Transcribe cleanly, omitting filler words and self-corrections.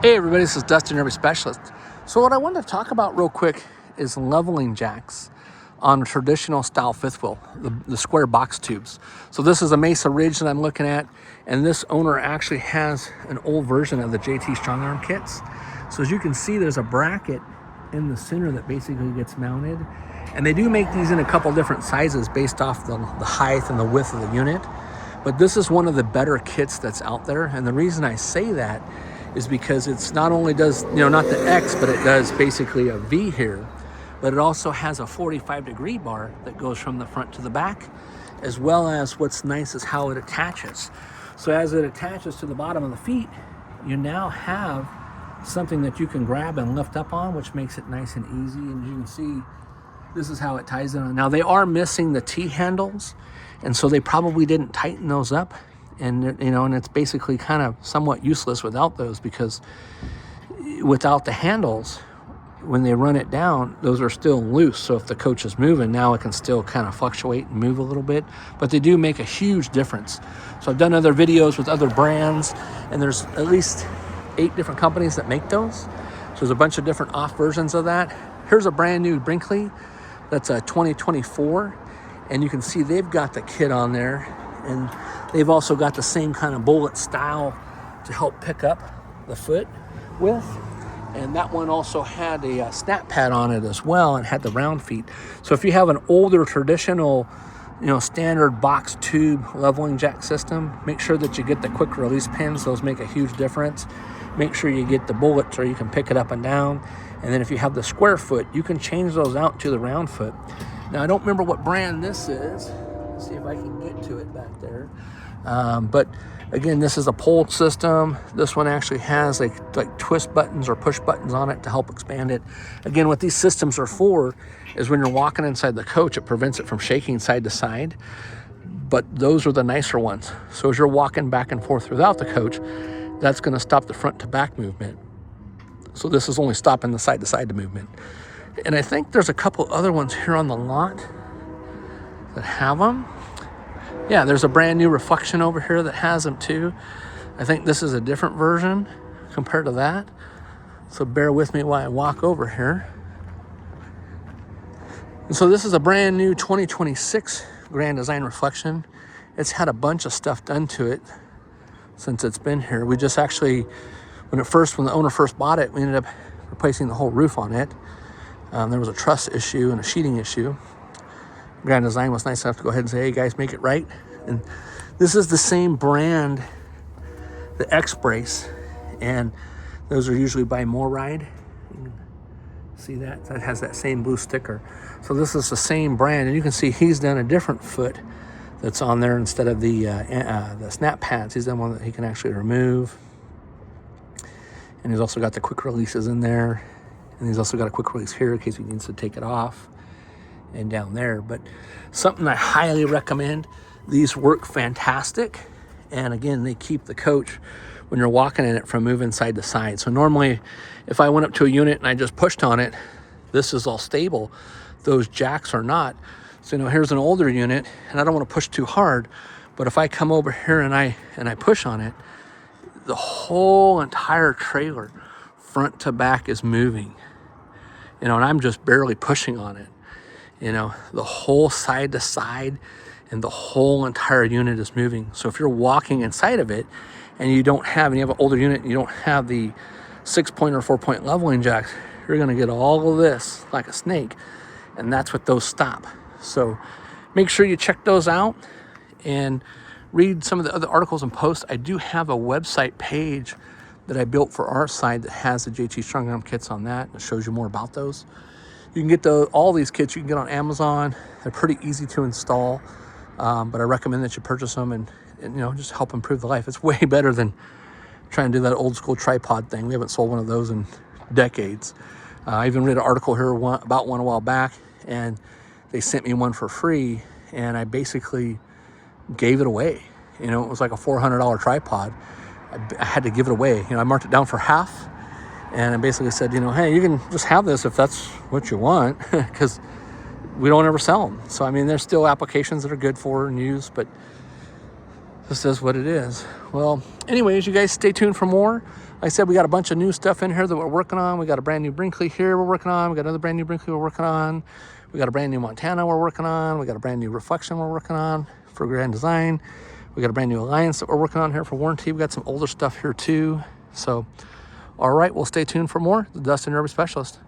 Hey everybody, this is Dustin, Derby Specialist. So what I wanted to talk about real quick is leveling jacks on a traditional style fifth wheel, the square box tubes. So this is a Mesa Ridge that I'm looking at, and this owner actually has an old version of the JT Strong Arm kits. So as you can see, there's a bracket in the center that basically gets mounted. And they do make these in a couple different sizes based off the height and the width of the unit. But this is one of the better kits that's out there. And the reason I say that is because it's not only does, not the X, but it does basically a V here, but it also has a 45-degree bar that goes from the front to the back, as well as what's nice is how it attaches. So as it attaches to the bottom of the feet, you now have something that you can grab and lift up on, which makes it nice and easy. And you can see, this is how it ties in. Now they are missing the T-handles, and so they probably didn't tighten those up. And and it's basically kind of somewhat useless without those, because without the handles, when they run it down, those are still loose. So if the coach is moving, now it can still kind of fluctuate and move a little bit, but they do make a huge difference. So I've done other videos with other brands, and there's at least 8 different companies that make those. So there's a bunch of different off versions of that. Here's a brand new Brinkley that's a 2024, and you can see they've got the kit on there, and they've also got the same kind of bullet style to help pick up the foot with. And that one also had a snap pad on it as well, and had the round feet. So if you have an older traditional, standard box tube leveling jack system, make sure that you get the quick release pins. Those make a huge difference. Make sure you get the bullets, or you can pick it up and down. And then if you have the square foot, you can change those out to the round foot. Now I don't remember what brand this is. Let's see if I can get to it back there. But again, this is a pole system. This one actually has like twist buttons or push buttons on it to help expand it. Again, what these systems are for is when you're walking inside the coach, it prevents it from shaking side to side. But those are the nicer ones. So as you're walking back and forth throughout the coach, that's going to stop the front to back movement. So this is only stopping the side to side movement. And I think there's a couple other ones here on the lot that have them. Yeah, there's a brand new Reflection over here that has them too. I think this is a different version compared to that. So bear with me while I walk over here. And so this is a brand new 2026 Grand Design Reflection. It's had a bunch of stuff done to it since it's been here. We just actually, when the owner first bought it, we ended up replacing the whole roof on it. There was a truss issue and a sheeting issue. Grand Design was nice enough to go ahead and say, hey guys, make it right. And this is the same brand, the X brace, and those are usually by Moride. You can see that has that same blue sticker. So this is the same brand, and you can see he's done a different foot that's on there instead of the snap pads. He's done one that he can actually remove, and he's also got the quick releases in there, and he's also got a quick release here in case he needs to take it off, and down there. But something I highly recommend. These work fantastic, and again, they keep the coach, when you're walking in it, from moving side to side. So normally if I went up to a unit and I just pushed on it, this is all stable. Those jacks are not. So here's an older unit, and I don't want to push too hard, but if I come over here and I push on it, the whole entire trailer front to back is moving, and I'm just barely pushing on it. The whole side to side and the whole entire unit is moving. So if you're walking inside of it and you have an older unit and you don't have the 6-point or 4-point leveling jacks, you're going to get all of this like a snake, and that's what those stop. So make sure you check those out and read some of the other articles and posts. I do have a website page that I built for our side that has the JT Strong Arm kits on that. It shows you more about those. You can get all these kits you can get on Amazon. They're pretty easy to install, but I recommend that you purchase them and just help improve the life. It's way better than trying to do that old school tripod thing. We haven't sold one of those in decades. I even read an article here about one a while back, and they sent me one for free, and I basically gave it away. It was like a $400 tripod. I had to give it away. I marked it down for half. And I basically said, hey, you can just have this if that's what you want, because we don't ever sell them. So, there's still applications that are good for and use, but this is what it is. Well, anyways, you guys stay tuned for more. I said, we got a bunch of new stuff in here that we're working on. We got a brand new Brinkley here we're working on. We got another brand new Brinkley we're working on. We got a brand new Montana we're working on. We got a brand new Reflection we're working on for Grand Design. We got a brand new Alliance that we're working on here for warranty. We got some older stuff here too. So, all right, we'll stay tuned for more. The Dustin Urban Specialist.